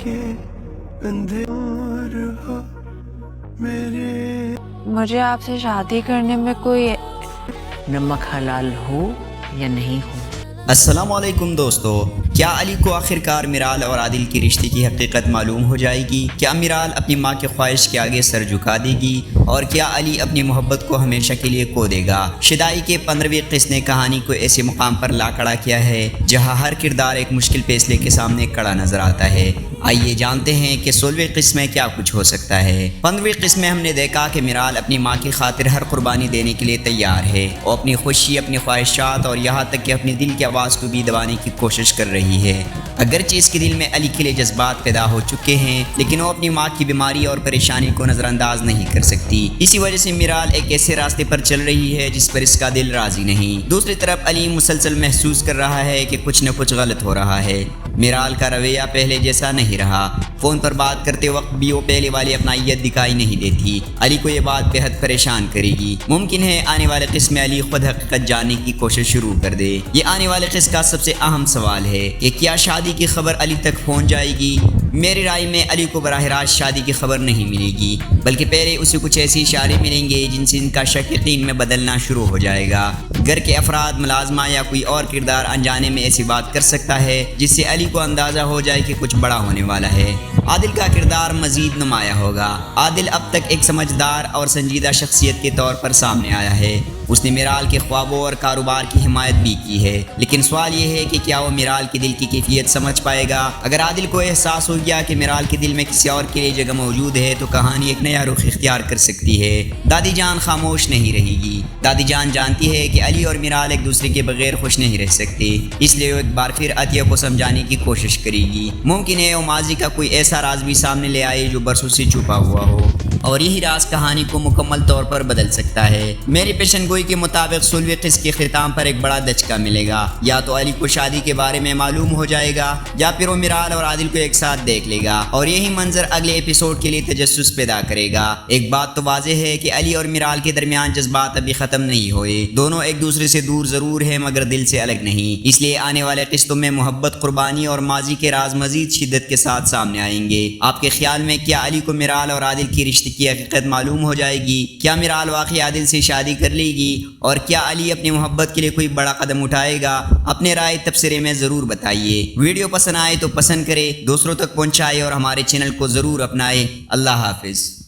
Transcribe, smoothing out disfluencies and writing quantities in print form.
के बंधे और हो मेरे। मुझे आपसे शादी करने में कोई नमक हलाल हो या नहीं हो। अस्सलामुअलैकुम दोस्तों, क्या अली को आखिरकार मिराल और आदिल की रिश्ते की हकीकत मालूम हो जाएगी? क्या मिराल अपनी माँ के ख्वाहिश के आगे सर झुका देगी? और क्या अली अपनी मोहब्बत को हमेशा के लिए खो देगा? शिदाई के 15वीं किस्त ने कहानी को ऐसे मुकाम पर ला खड़ा किया है जहाँ हर किरदार एक मुश्किल फैसले के सामने खड़ा नजर आता है। आइए जानते हैं कि 16वीं किस्त में क्या कुछ हो सकता है। 15वीं किस्त में हमने देखा कि मिराल अपनी माँ की खातिर हर कुर्बानी देने के लिए तैयार है। वो अपनी खुशी, अपनी ख्वाहिशात और यहाँ तक कि अपने दिल की आवाज़ को भी दबाने की कोशिश कर रही है। अगरचे इसके दिल में अली के लिए जज्बात पैदा हो चुके हैं, लेकिन वो अपनी माँ की बीमारी और परेशानी को नज़रअंदाज नहीं कर सकती। इसी वजह से मिराल एक ऐसे रास्ते पर चल रही है जिस पर इसका दिल राजी नहीं। दूसरी तरफ अली मुसलसल महसूस कर रहा है कि कुछ न कुछ गलत हो रहा है। मिराल का रवैया पहले जैसा नहीं रहा। फ़ोन पर बात करते वक्त भी वो पहले वाली अपनाइयत दिखाई नहीं देती। अली को ये बात बेहद परेशान करेगी। मुमकिन है आने वाले किस्म में अली खुद हकीकत जानने की कोशिश शुरू कर दे। ये आने वाले किस्म का सबसे अहम सवाल है कि क्या शादी की खबर अली तक पहुंच जाएगी? मेरी राय में अली को बराह रास्त शादी की खबर नहीं मिलेगी, बल्कि पहले उसे कुछ ऐसे इशारे मिलेंगे जिनसे इनका शक यकीन में बदलना शुरू हो जाएगा। घर के अफराद, मुलाजमा या कोई और किरदार अनजाने में ऐसी बात कर सकता है जिससे अली को अंदाज़ा हो जाए कि कुछ बड़ा होने वाला है। आदिल का किरदार मजीद नुमाया होगा। आदिल अब तक एक समझदार और संजीदा शख्सियत के तौर पर सामने आया है। उसने मिराल के ख्वाबों और कारोबार की हिमायत भी की है, लेकिन सवाल यह है कि क्या वो मिराल के दिल की कैफियत समझ पाएगा? अगर आदिल को एहसास हो गया कि मिराल के दिल में किसी और के लिए जगह मौजूद है तो कहानी एक नया रुख इख्तियार कर सकती है। दादी जान खामोश नहीं रहेगी। दादी जान जानती है कि अली और मिराल एक दूसरे के बगैर खुश नहीं रह सकते, इसलिए वो एक बार फिर अतिया को समझाने की कोशिश करेगी। मुमकिन है वो माजी का कोई ऐसा राज भी सामने ले आए जो बरसों से छुपा हुआ हो, और यही राज कहानी को मुकम्मल तौर पर बदल सकता है। मेरी पेशन गोई के मुताबिक 16वीं किस्त के खिताम पर एक बड़ा दचका मिलेगा। या तो अली को शादी के बारे में मालूम हो जाएगा या फिर वो मिराल और आदिल को एक साथ देख लेगा, और यही मंजर अगले एपिसोड के लिए तजस्सुस पैदा करेगा। एक बात तो वाज़ेह है कि अली और मिराल के दरमियान जज्बात अभी ख़त्म नहीं हुए। दोनों एक दूसरे से दूर ज़रूर है मगर दिल से अलग नहीं। इसलिए आने वाले किस्तों में मोहब्बत, कुर्बानी और माजी के राज मजीद शिद्दत के साथ सामने आएंगे। आपके ख्याल में क्या अली को मिराल और आदिल की रिश्ते की हकीकत मालूम हो जाएगी? क्या मिराल वाकई आदिल से शादी कर लेगी? और क्या अली अपनी मोहब्बत के लिए कोई बड़ा कदम उठाएगा? अपने राय तबसरे में ज़रूर बताइए। वीडियो पसंद आए तो पसंद करें, दूसरों तक पहुंचाए और हमारे चैनल को ज़रूर अपनाएं। अल्लाह हाफिज़।